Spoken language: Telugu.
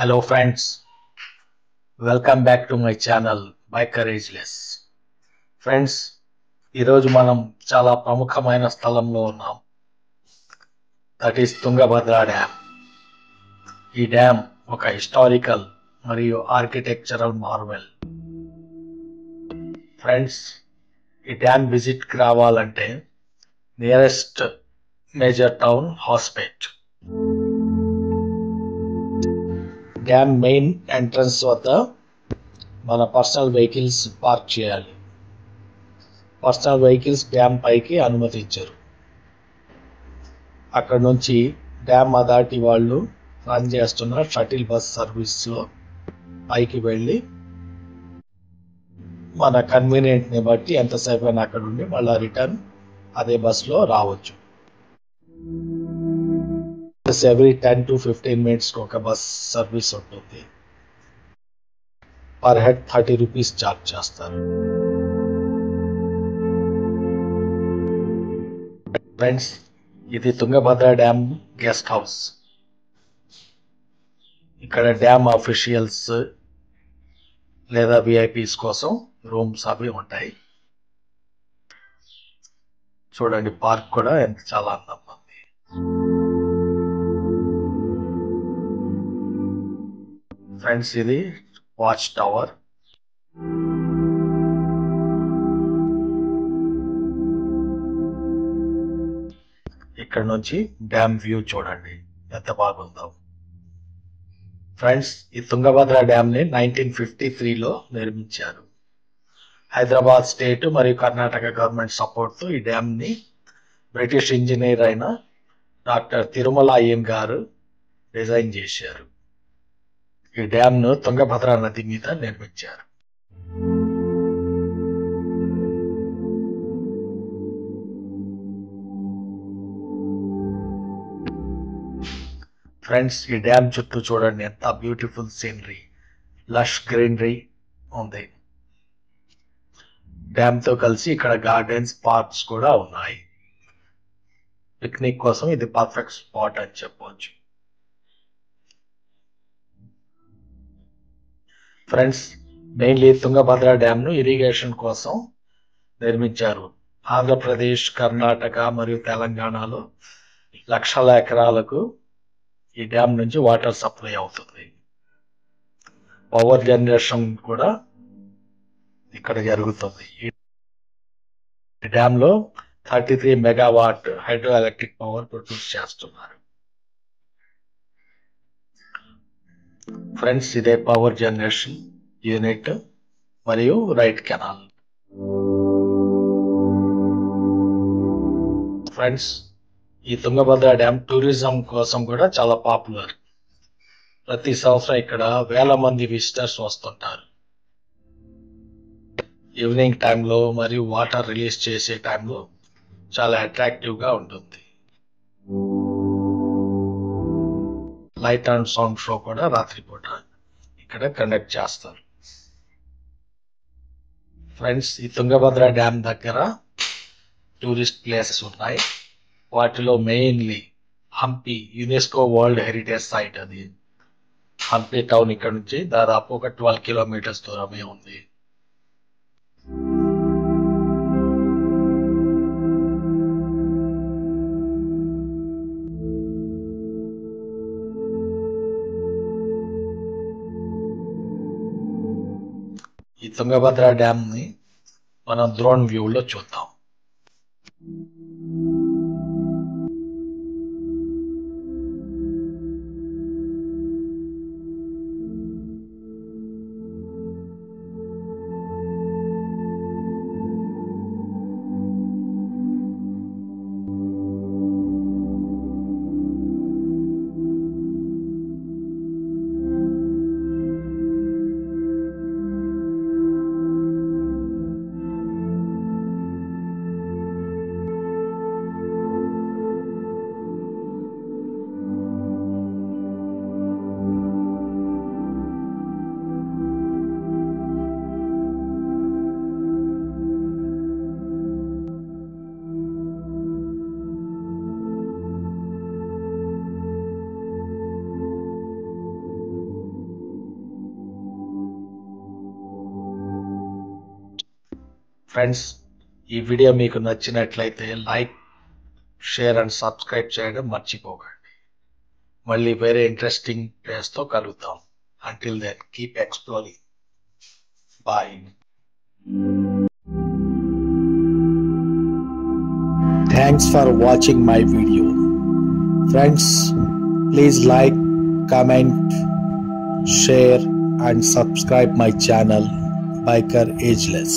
Hello friends, welcome back to my channel by Courageless. Friends, ఈరోజు మనం చాలా ప్రముఖమైన స్థలంలో ఉన్నాం. That is Tungabhadra dam. ఈ డ్యామ్ ఒక హిస్టారికల్ మరియు ఆర్కిటెక్చరల్ మార్వెల్. ఫ్రెండ్స్, ఈ డ్యామ్ విజిట్ రావాలంటే nearest major town Hospet. Dam main entrance వద్ద మన పర్సనల్ వెహికల్స్ పార్క్ చేయాలి. పర్సనల్ వెహికల్స్ డ్యామ్ పైకి అనుమతించరు. అక్కడ నుంచి డ్యామ్ అథారిటీ వాళ్ళు రన్ చేస్తున్న షటిల్ బస్ సర్వీస్లో పైకి వెళ్ళి మన కన్వీనియంట్ని బట్టి ఎంతసేపు అయినా అక్కడ ఉండి మళ్ళీ రిటర్న్ అదే బస్లో రావచ్చు. ఎవ్రీ 10 to 15 minutes ఒక బస్ సర్వీస్ ఉంటుంది. పర్ హెడ్ 30 రూపీస్ ఛార్జ్ చేస్తారు. ఫ్రెండ్స్, ఇది తుంగభద్ర డ్యామ్ గెస్ట్ హౌస్. ఇక్కడ డ్యామ్ అఫీషియల్స్ లేదా విఐపీస్ కోసం రూమ్స్ అవి ఉంటాయి. చూడండి, పార్క్ కూడా చాలా అందంగా ఉంది. ఫ్రెండ్స్, ఇది వాచ్ టవర్. ఇక్కడ నుంచి డ్యామ్ వ్యూ చూడండి ఎంత బాగుందో. ఫ్రెండ్స్, ఈ తుంగభద్ర డ్యామ్ ని 1953లో నిర్మించారు. హైదరాబాద్ స్టేట్ మరియు కర్ణాటక గవర్నమెంట్ సపోర్ట్ తో ఈ డ్యామ్ ని బ్రిటిష్ ఇంజనీర్ అయిన డాక్టర్ తిరుమల అయ్యన్ గారు డిజైన్ చేశారు. ఈ డ్యామ్ ను తుంగభద్ర నది మీద నిర్మించారు. ఫ్రెండ్స్, ఈ డ్యామ్ చుట్టూ చూడండి ఎంత బ్యూటిఫుల్ సీనరీ, లష్ గ్రీనరీ ఉంది. డ్యామ్ తో కలిసి ఇక్కడ గార్డెన్స్, పార్క్స్ కూడా ఉన్నాయి. పిక్నిక్ కోసం ఇది పర్ఫెక్ట్ స్పాట్ అని చెప్పవచ్చు. ఫ్రెండ్స్, మెయిన్లీ తుంగభద్ర డ్యామ్ ను ఇరిగేషన్ కోసం నిర్మించారు. ఆంధ్రప్రదేశ్, కర్ణాటక మరియు తెలంగాణలో లక్షల ఎకరాలకు ఈ డ్యామ్ నుంచి వాటర్ సప్లై అవుతుంది. పవర్ జనరేషన్ కూడా ఇక్కడ జరుగుతుంది. ఈ డ్యామ్ లో 33 megawatt hydro electric power produce చేస్తున్నారు. ఫ్రెండ్స్, ఇదే పవర్ జనరేషన్ యూనిట్ మరియు రైట్ కెనాల్. ఫ్రెండ్స్, ఈ తుంగభద్ర డ్యామ్ టూరిజం కోసం కూడా చాలా పాపులర్. ప్రతి సంవత్సరం ఇక్కడ వేల మంది విజిటర్స్ వస్తుంటారు. ఈవినింగ్ టైంలో మరియు వాటర్ రిలీజ్ చేసే టైంలో చాలా అట్రాక్టివ్ గా ఉంటుంది. లైట్ అండ్ సౌండ్ షో కూడా రాత్రిపూట ఇక్కడ కండక్ట్ చేస్తారు. ఫ్రెండ్స్, ఈ తుంగభద్ర డ్యామ్ దగ్గర టూరిస్ట్ ప్లేసెస్ ఉన్నాయి. వాటిలో mainly Hampi, UNESCO world heritage site. అది హంపి టౌన్ ఇక్కడ నుంచి దాదాపు ఒక 12 కిలోమీటర్స్ దూరమే ఉంది. ఈ తుంగభద్ర డ్యామ్ ని మనం డ్రోన్ వ్యూలో చూద్దాం. ఫ్రెండ్స్, ఈ వీడియో మీకు నచ్చినట్లయితే లైక్, షేర్ అండ్ సబ్స్క్రైబ్ చేయడం మర్చిపోకండి. మళ్ళీ వేరే ఇంట్రెస్టింగ్ ప్లేస్తో కలుద్దాం. Until then, keep exploring. Bye. Thanks for watching my video. Friends, please like, comment, share and subscribe my channel Biker Ageless.